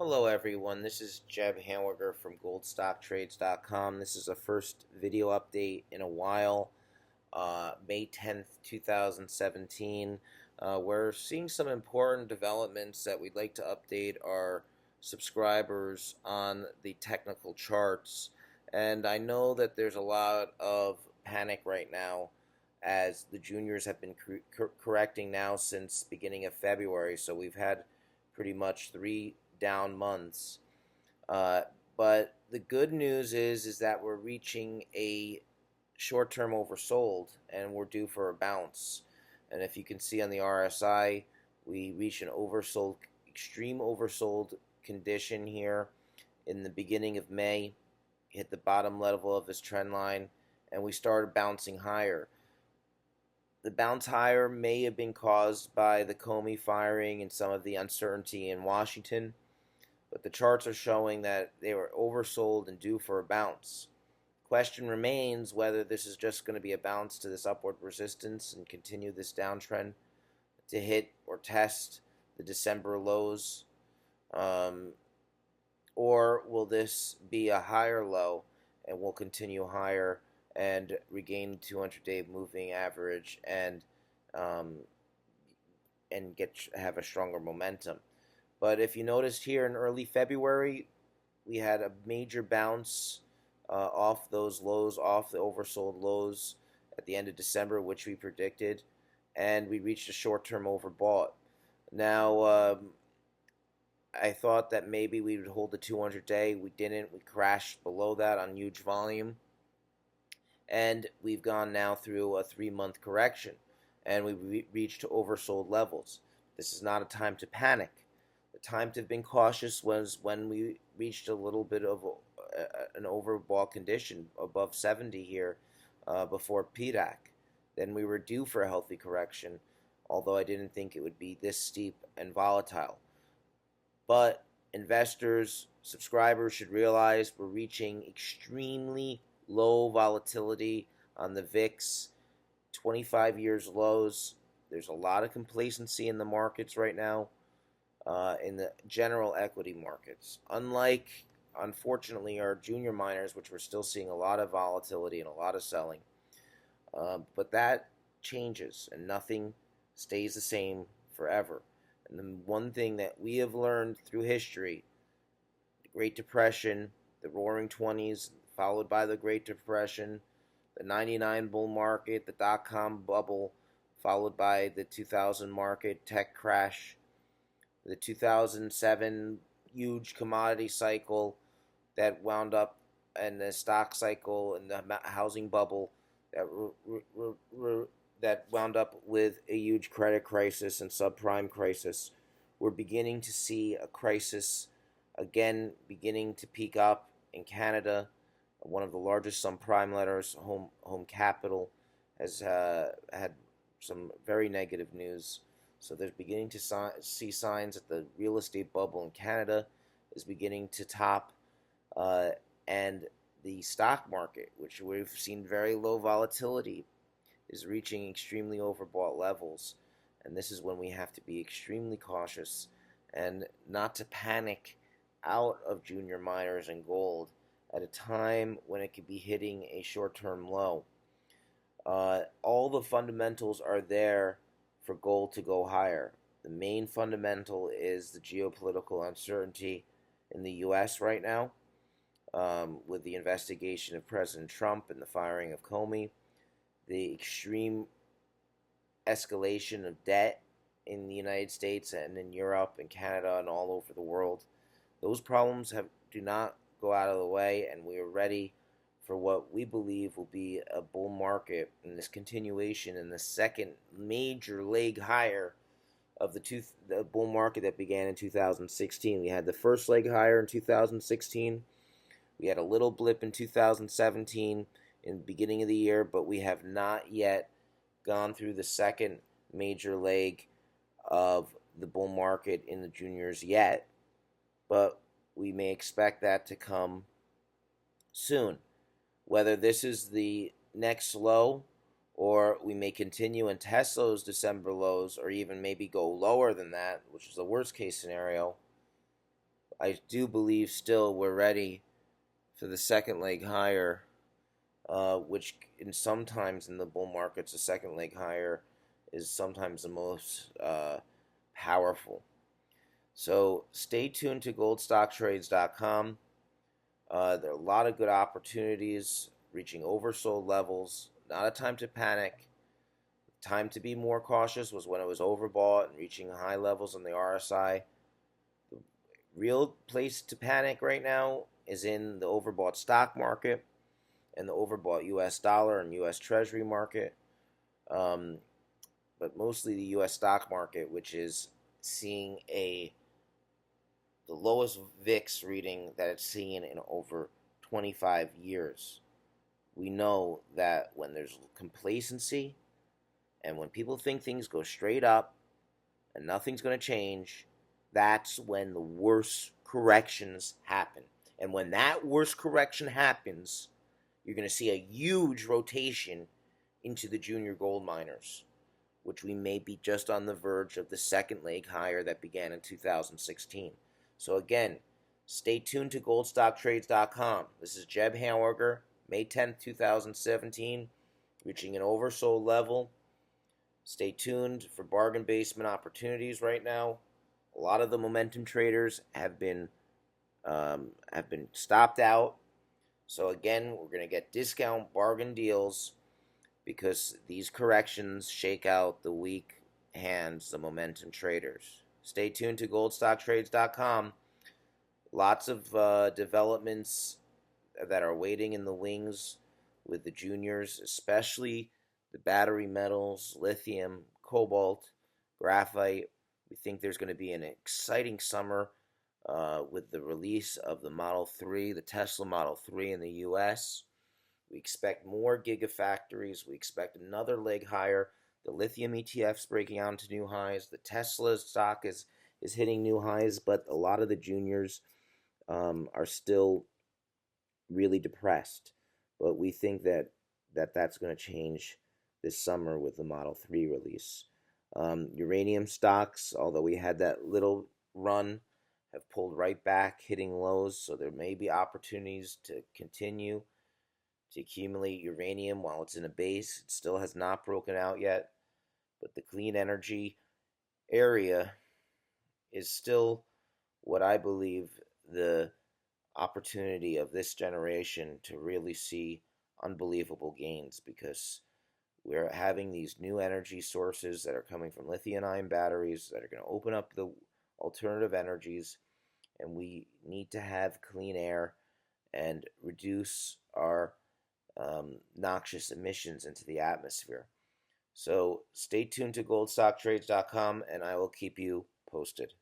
Hello everyone, this is Jeb Hanwiger from goldstocktrades.com. This is a first video update in a while, May 10th, 2017. We're seeing some important developments that we'd like to update our subscribers on the technical charts. And I know that there's a lot of panic right now as the juniors have been correcting now since beginning of February. So we've had pretty much 3 down months. But the good news is that we're reaching a short-term oversold and we're due for a bounce. And if you can see on the RSI, we reached an oversold, extreme oversold condition here in the beginning of May, hit the bottom level of this trend line, and we started bouncing higher. The bounce higher may have been caused by the Comey firing and some of the uncertainty in Washington, but the charts are showing that they were oversold and due for a bounce. Question remains whether this is just going to be a bounce to this upward resistance and continue this downtrend to hit or test the December lows, or will this be a higher low and will continue higher and regain 200-day moving average and have a stronger momentum. But if you noticed here in early February, we had a major bounce off those lows, off the oversold lows at the end of December, which we predicted, and we reached a short-term overbought. Now, I thought that maybe we would hold the 200-day. We didn't. We crashed below that on huge volume. And we've gone now through a 3-month correction, and we reached oversold levels. This is not a time to panic. The time to have been cautious was when we reached a little bit of an overbought condition above 70 here before PDAC. Then we were due for a healthy correction, although I didn't think it would be this steep and volatile. But investors, subscribers should realize we're reaching extremely low volatility on the VIX, 25 years lows. There's a lot of complacency in the markets right now, in the general equity markets. Unlike, unfortunately, our junior miners, which we're still seeing a lot of volatility and a lot of selling. But that changes, and nothing stays the same forever. And the one thing that we have learned through history, the Great Depression, the Roaring '20s, followed by the Great Depression, the '99 bull market, the dot-com bubble, followed by the 2000 market tech crash, the 2007 huge commodity cycle that wound up, and the stock cycle and the housing bubble that wound up with a huge credit crisis and subprime crisis. We're beginning to see a crisis again beginning to peak up in Canada. One of the largest subprime lenders, Home Capital, has had some very negative news. So there's beginning to see signs that the real estate bubble in Canada is beginning to top, and the stock market, which we've seen very low volatility, is reaching extremely overbought levels. And this is when we have to be extremely cautious and not to panic out of junior miners and gold at a time when it could be hitting a short-term low. All the fundamentals are there for gold to go higher. The main fundamental is the geopolitical uncertainty in the U.S. right now, with the investigation of President Trump and the firing of Comey, the extreme escalation of debt in the United States and in Europe and Canada and all over the world. Those problems do not go out of the way, and we are ready for what we believe will be a bull market in this continuation in the second major leg higher of the bull market that began in 2016. We had the first leg higher in 2016. We had a little blip in 2017 in the beginning of the year, but we have not yet gone through the second major leg of the bull market in the juniors yet, but we may expect that to come soon. Whether this is the next low, or we may continue and test those December lows, or even maybe go lower than that, which is the worst case scenario, I do believe still we're ready for the second leg higher, which sometimes in the bull markets, the second leg higher is sometimes the most powerful. So stay tuned to goldstocktrades.com. There are a lot of good opportunities reaching oversold levels. Not a time to panic. Time to be more cautious was when it was overbought and reaching high levels on the RSI. The real place to panic right now is in the overbought stock market and the overbought U.S. dollar and U.S. Treasury market, but mostly the U.S. stock market, which is seeing the lowest VIX reading that it's seen in over 25 years. We know that when there's complacency and when people think things go straight up and nothing's going to change, that's when the worst corrections happen. And when that worst correction happens, you're going to see a huge rotation into the junior gold miners, which we may be just on the verge of the second leg higher that began in 2016. So again, stay tuned to goldstocktrades.com. This is Jeb Hamburger, May 10th, 2017, reaching an oversold level. Stay tuned for bargain basement opportunities right now. A lot of the momentum traders have been stopped out. So again, we're going to get discount bargain deals because these corrections shake out the weak hands, the momentum traders. Stay tuned to goldstocktrades.com. Lots of developments that are waiting in the wings with the juniors, especially the battery metals, lithium, cobalt, graphite. We think there's going to be an exciting summer with the release of the Model 3, the Tesla Model 3 in the U.S. We expect more gigafactories. We expect another leg higher. The lithium ETF's breaking out into new highs. The Tesla stock is hitting new highs, but a lot of the juniors are still really depressed. But we think that's going to change this summer with the Model 3 release. Uranium stocks, although we had that little run, have pulled right back, hitting lows, so there may be opportunities to continue to accumulate uranium while it's in a base. It still has not broken out yet, but the clean energy area is still what I believe the opportunity of this generation to really see unbelievable gains, because we're having these new energy sources that are coming from lithium-ion batteries that are going to open up the alternative energies, and we need to have clean air and reduce our noxious emissions into the atmosphere. So stay tuned to goldstocktrades.com, and I will keep you posted.